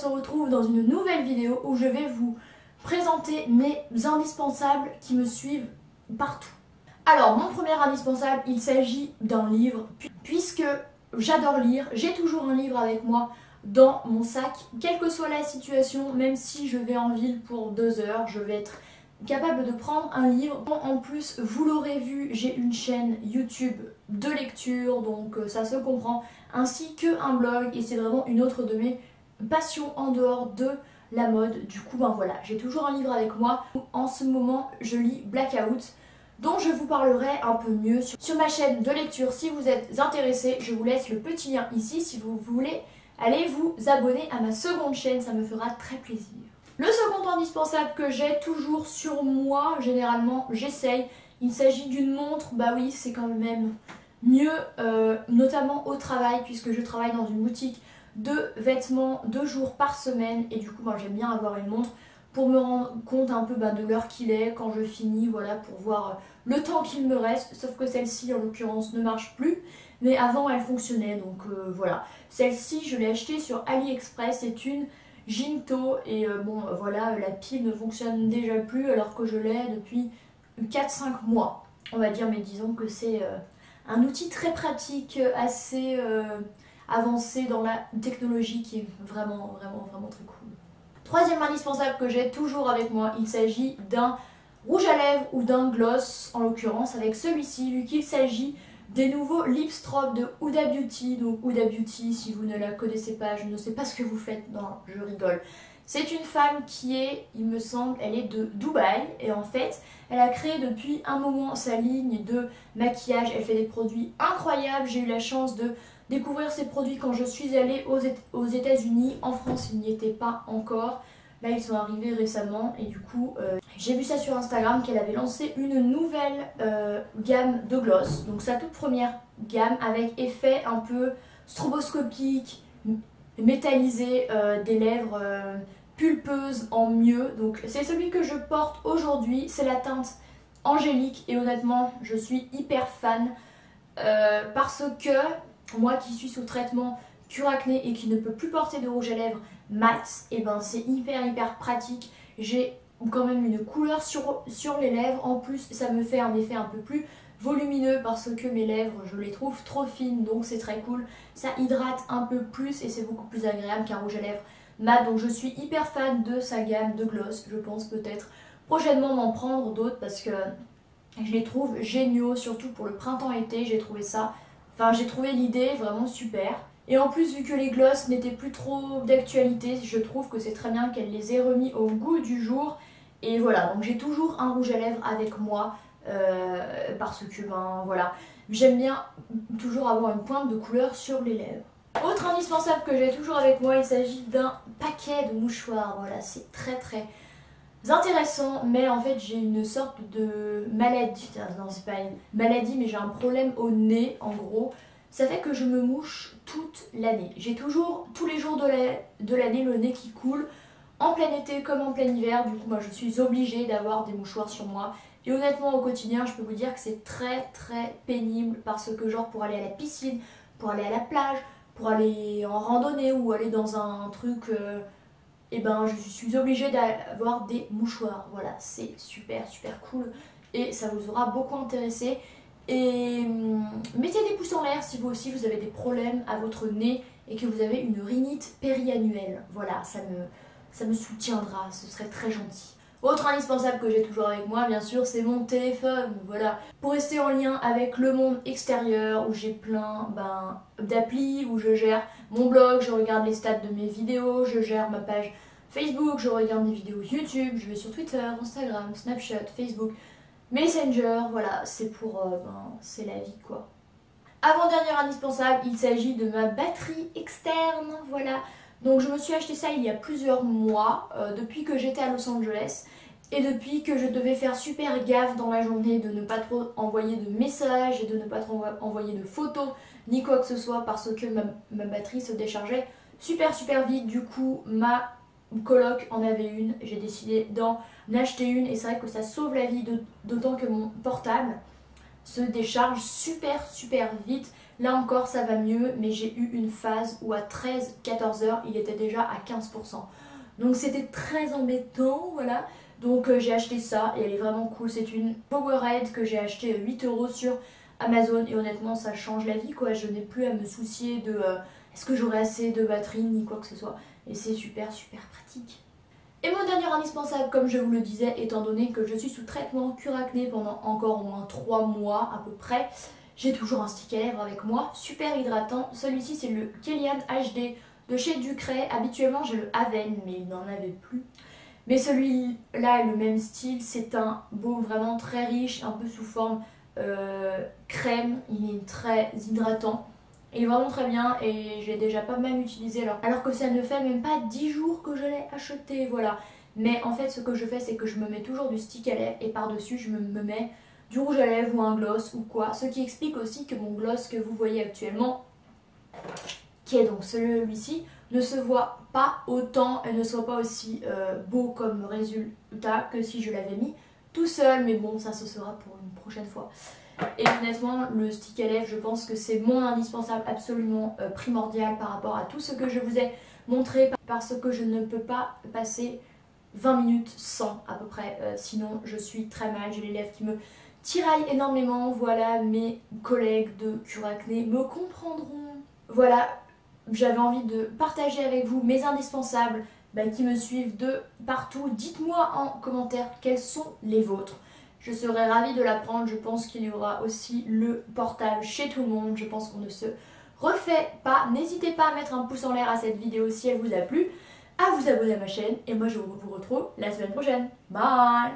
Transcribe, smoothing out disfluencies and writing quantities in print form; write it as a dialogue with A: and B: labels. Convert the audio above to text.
A: retrouve dans une nouvelle vidéo où je vais vous présenter mes indispensables qui me suivent partout. Alors mon premier indispensable, il s'agit d'un livre, puisque j'adore lire, j'ai toujours un livre avec moi dans mon sac, quelle que soit la situation, même si je vais en ville pour 2 heures, je vais être capable de prendre un livre. En plus, vous l'aurez vu, j'ai une chaîne YouTube de lecture, donc ça se comprend, ainsi qu'un blog, et c'est vraiment une autre de mes passions en dehors de la mode. Du coup, ben voilà, j'ai toujours un livre avec moi. En ce moment, je lis Blackout, dont je vous parlerai un peu mieux sur ma chaîne de lecture. Si vous êtes intéressé, je vous laisse le petit lien ici si vous voulez aller vous abonner à ma seconde chaîne, ça me fera très plaisir. Le second indispensable que j'ai toujours sur moi, généralement j'essaye, il s'agit d'une montre. Bah oui, c'est quand même mieux, notamment au travail, puisque je travaille dans une boutique de vêtements 2 jours par semaine, et du coup moi j'aime bien avoir une montre pour me rendre compte un peu de l'heure qu'il est quand je finis, voilà, pour voir le temps qu'il me reste, sauf que celle-ci en l'occurrence ne marche plus, mais avant elle fonctionnait, donc voilà. Celle-ci je l'ai achetée sur AliExpress, c'est une Jinto, et bon voilà, la pile ne fonctionne déjà plus alors que je l'ai depuis 4-5 mois, on va dire, mais disons que c'est un outil très pratique, assez avancé dans la technologie, qui est vraiment très cool. Troisième indispensable que j'ai toujours avec moi, il s'agit d'un rouge à lèvres ou d'un gloss, en l'occurrence avec celui-ci, vu qu'il s'agit des nouveaux Lipstrop de Huda Beauty. Donc Huda Beauty, si vous ne la connaissez pas, je ne sais pas ce que vous faites, non, je rigole. C'est une femme qui est, il me semble, elle est de Dubaï, et en fait, elle a créé depuis un moment sa ligne de maquillage. Elle fait des produits incroyables, j'ai eu la chance de découvrir ces produits quand je suis allée aux États-Unis. En France, ils n'y étaient pas encore. Là, ils sont arrivés récemment, et du coup, j'ai vu ça sur Instagram qu'elle avait lancé une nouvelle gamme de gloss. Donc sa toute première gamme avec effet un peu stroboscopique, métallisé, des lèvres pulpeuses en mieux. Donc c'est celui que je porte aujourd'hui, c'est la teinte angélique, et honnêtement, je suis hyper fan parce que moi qui suis sous traitement cure acné et qui ne peut plus porter de rouge à lèvres mat, et ben c'est hyper pratique. J'ai quand même une couleur sur les lèvres, en plus ça me fait un effet un peu plus volumineux parce que mes lèvres, je les trouve trop fines, donc c'est très cool. Ça hydrate un peu plus et c'est beaucoup plus agréable qu'un rouge à lèvres mat, donc je suis hyper fan de sa gamme de gloss. Je pense peut-être prochainement m'en prendre d'autres parce que je les trouve géniaux, surtout pour le printemps-été. J'ai trouvé ça, enfin j'ai trouvé l'idée vraiment super. Et en plus, vu que les gloss n'étaient plus trop d'actualité, je trouve que c'est très bien qu'elle les ait remis au goût du jour. Et voilà, donc j'ai toujours un rouge à lèvres avec moi parce que ben voilà, j'aime bien toujours avoir une pointe de couleur sur les lèvres. Autre indispensable que j'ai toujours avec moi, il s'agit d'un paquet de mouchoirs. Voilà, c'est très intéressant, mais en fait j'ai une sorte de maladie. Non, c'est pas une maladie, mais j'ai un problème au nez en gros. Ça fait que je me mouche toute l'année. J'ai toujours, tous les jours de l'année, le nez qui coule, en plein été comme en plein hiver. Du coup, moi je suis obligée d'avoir des mouchoirs sur moi. Et honnêtement, au quotidien, je peux vous dire que c'est très pénible, parce que genre pour aller à la piscine, pour aller à la plage, pour aller en randonnée ou aller dans un truc, et ben je suis obligée d'avoir des mouchoirs. Voilà, c'est super cool et ça vous aura beaucoup intéressé. Et mettez des pouces en l'air si vous aussi vous avez des problèmes à votre nez et que vous avez une rhinite périannuelle. Voilà, ça me soutiendra, ce serait très gentil. Autre indispensable que j'ai toujours avec moi, bien sûr, c'est mon téléphone. Voilà, pour rester en lien avec le monde extérieur, où j'ai plein d'applis, où je gère mon blog, je regarde les stats de mes vidéos, je gère ma page Facebook, je regarde mes vidéos YouTube, je vais sur Twitter, Instagram, Snapchat, Facebook, Messenger. Voilà, c'est pour c'est la vie quoi. Avant-dernier indispensable, il s'agit de ma batterie externe. Voilà, donc je me suis acheté ça il y a plusieurs mois, depuis que j'étais à Los Angeles, et depuis que je devais faire super gaffe dans la journée de ne pas trop envoyer de messages et de ne pas trop envoyer de photos ni quoi que ce soit, parce que ma batterie se déchargeait super vite. Du coup ma coloc en avait une, j'ai décidé d'en acheter une, et c'est vrai que ça sauve la vie, d'autant que mon portable se décharge super vite. Là encore ça va mieux, mais j'ai eu une phase où à 13-14 heures il était déjà à 15%. Donc c'était très embêtant, voilà. Donc j'ai acheté ça et elle est vraiment cool. C'est une Powerade que j'ai acheté 8 € sur Amazon et honnêtement ça change la vie quoi. Je n'ai plus à me soucier de est-ce que j'aurai assez de batterie ni quoi que ce soit. Et c'est super pratique. Et mon dernier indispensable, comme je vous le disais, étant donné que je suis sous traitement cure acné pendant encore au moins 3 mois à peu près, j'ai toujours un stick à lèvres avec moi, super hydratant. Celui-ci c'est le Kellyanne HD de chez Ducray. Habituellement j'ai le Aven mais il n'en avait plus. Mais celui-là est le même style, c'est un baume vraiment très riche, un peu sous forme crème, il est très hydratant. Il est vraiment très bien et j'ai déjà pas mal utilisé alors que ça ne fait même pas 10 jours que je l'ai acheté, voilà. Mais en fait ce que je fais c'est que je me mets toujours du stick à lèvres et par-dessus je me mets du rouge à lèvres ou un gloss ou quoi. Ce qui explique aussi que mon gloss que vous voyez actuellement, qui est donc celui-ci, ne se voit pas autant et ne soit pas aussi beau comme résultat que si je l'avais mis tout seul. Mais bon, ça ce sera pour une prochaine fois. Et honnêtement, le stick à lèvres, je pense que c'est mon indispensable absolument primordial par rapport à tout ce que je vous ai montré parce que je ne peux pas passer 20 minutes sans à peu près. Sinon, je suis très mal, j'ai les lèvres qui me tiraillent énormément. Voilà, mes collègues de cure acné me comprendront. Voilà. J'avais envie de partager avec vous mes indispensables qui me suivent de partout. Dites-moi en commentaire quels sont les vôtres. Je serais ravie de l'apprendre. Je pense qu'il y aura aussi le portable chez tout le monde. Je pense qu'on ne se refait pas. N'hésitez pas à mettre un pouce en l'air à cette vidéo si elle vous a plu, à vous abonner à ma chaîne. Et moi je vous retrouve la semaine prochaine. Bye!